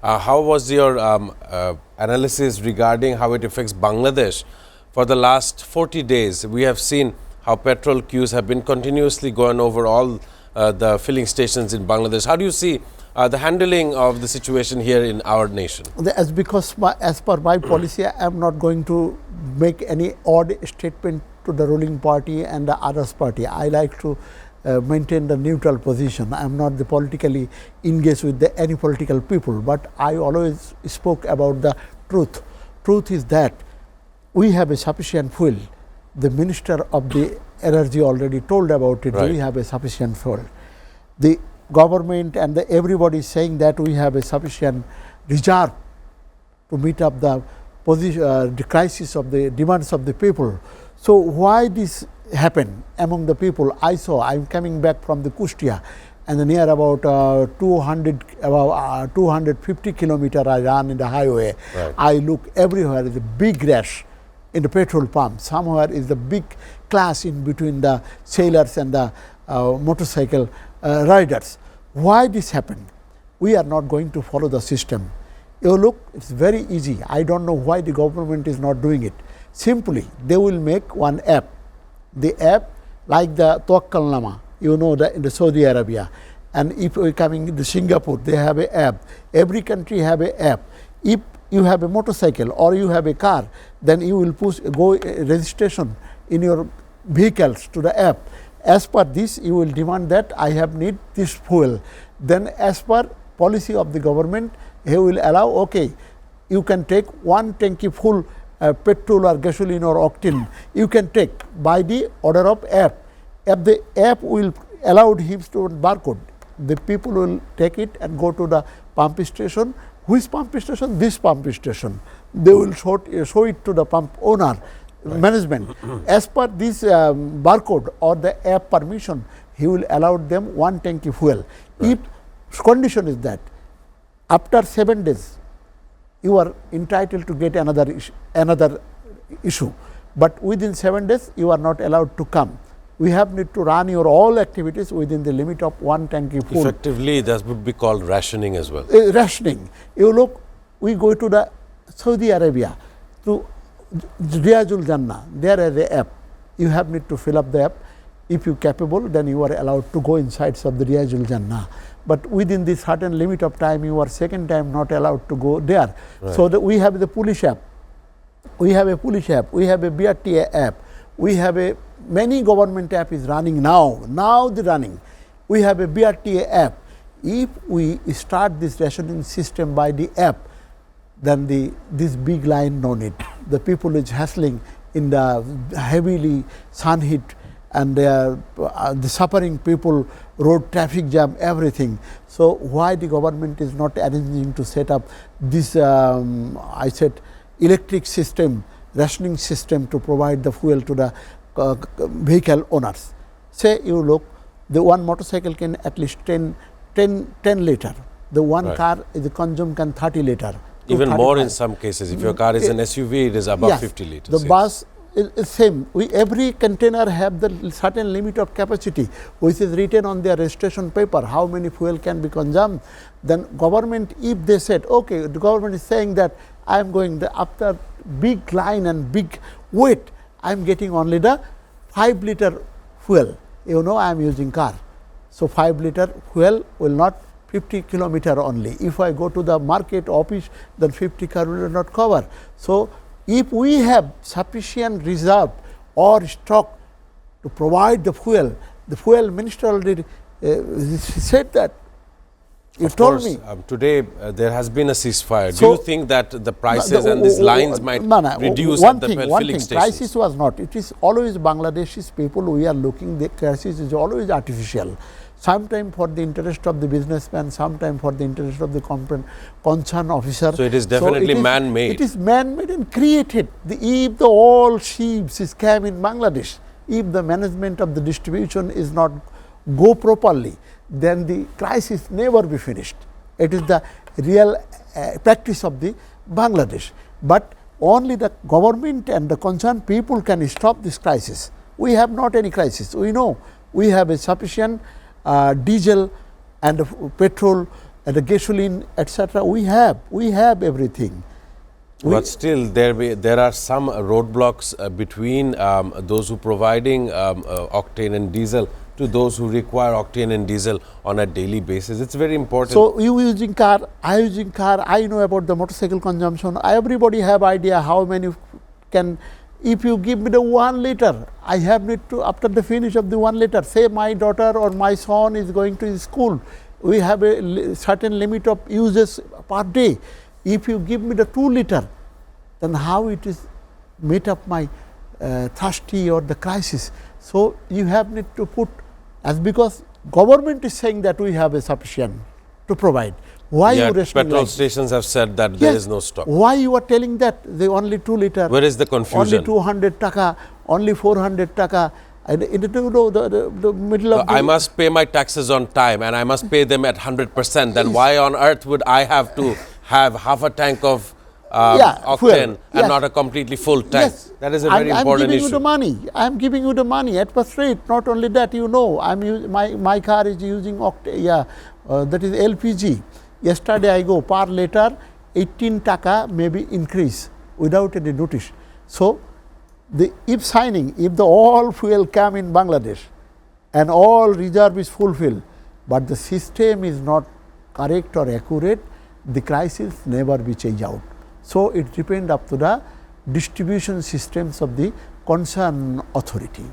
How was your analysis regarding how it affects Bangladesh? For the last 40 days, we have seen how petrol queues have been continuously going over all the filling stations in Bangladesh. How do you see the handling of the situation here in our nation? As per my policy, I am not going to make any odd statement to the ruling party and the others party. I like to maintain the neutral position. I am not the politically engaged with any political people, but I always spoke about the truth. Truth is that we have a sufficient fuel. The Minister of the Energy already told about it. Right. We have a sufficient fuel. The government and everybody is saying that we have a sufficient reserve to meet up the the crisis of the demands of the people. So why this happened among the people? I am coming back from the Kustia, and near about 250 kilometers I ran in the highway. Right. I look everywhere is a big rush in the petrol pump. Somewhere is the big clash in between the sailors and the motorcycle riders. Why this happened? We are not going to follow the system. You look, it's very easy. I don't know why the government is not doing it. Simply, they will make one app. The app, like the Tawakkal Nama, you know, in the Saudi Arabia. And if we are coming to Singapore, they have an app. Every country have an app. If you have a motorcycle or you have a car, then you will go registration in your vehicles to the app. As per this, you will demand that I have need this fuel. Then as per policy of the government, he will allow, okay, you can take one tanky full petrol or gasoline or octane. You can take by the order of app. If the app will allow him to barcode, the people will take it and go to the pump station. Which pump station? This pump station. They will show it to the pump owner. Right. Management. As per this barcode or the app permission, he will allow them one tanky fuel. Right. If condition is that after 7 days, you are entitled to get another issue, but within 7 days, you are not allowed to come. We have need to run your all activities within the limit of one tanky fuel. Effectively, that would be called rationing as well. Rationing. You look, we go to the Saudi Arabia to Riyadul Jannah. There is an app. You have need to fill up the app. If you capable, then you are allowed to go inside of the Riyadul Jannah. But within this certain limit of time, you are second time not allowed to go there. Right. So we have the police app. We have a police app. We have a BRTA app. We have many government app is running now. Now the running. We have a BRTA app. If we start this rationing system by the app, then this big line no need. The people is hustling in the heavily sun heat, and the suffering people, road traffic jam, everything. So why the government is not arranging to set up this I said electric system, rationing system to provide the fuel to the vehicle owners? Say you look, the one motorcycle can at least 10 liter. The one right. car is consume can 30 liter. Even more in some cases. If your car is an SUV, it is above yes, 50 liters. The yes. bus is same. Every container have the certain limit of capacity, which is written on their registration paper, how many fuel can be consumed. Then government, if they said, okay, the government is saying that I am going after big line and big weight, I am getting only the 5 liter fuel. You know, I am using car. So 5 liter fuel will not 50 kilometer only. If I go to the market office, then 50 kilometer will not cover. So if we have sufficient reserve or stock to provide the fuel minister already said that. You of told course, me. Today there has been a ceasefire. So, do you think that the prices and these lines might reduce at the filling stations? Crisis was not. It is always Bangladeshis people we are looking, the crisis is always artificial. Sometimes for the interest of the businessman, sometimes for the interest of the concerned officer. So it is definitely man-made. It is man-made and created. If the all sheaves is came in Bangladesh, if the management of the distribution is not go properly, then the crisis never be finished. It is the real practice of the Bangladesh. But only the government and the concerned people can stop this crisis. We have not any crisis. We know we have a sufficient diesel and petrol and the gasoline, etc. We have everything. But still, there are some roadblocks between those who providing octane and diesel to those who require octane and diesel on a daily basis. It's very important. So you using car, I using car. I know about the motorcycle consumption. Everybody have idea how many can. If you give me the 1 liter, I have need to, after the finish of the 1 liter, say my daughter or my son is going to school, we have a certain limit of uses per day. If you give me the 2 liter, then how it is meet up my thirsty or the crisis. So you have need to put, as because government is saying that we have a sufficient to provide. Why Yeah, you rationalize? petrol stations have said that there is no stock. Why you are telling that they only 2 liter? Where is the confusion? Only 200 taka, only 400 taka. And in the middle of I must pay my taxes on time and I must pay them at 100%. Then why on earth would I have to have half a tank of octane fuel. and Yes. not a completely full tank? Yes. That is a very important I'm giving issue. you the money. I'm giving you the money at first rate. Not only that, you know, my car is using octane. That is LPG. Yesterday I go per liter 18 taka maybe increase without any notice. So if the all fuel come in Bangladesh and all reserve is fulfilled, but the system is not correct or accurate, the crisis never be changed out. So it depends up to the distribution systems of the concerned authority.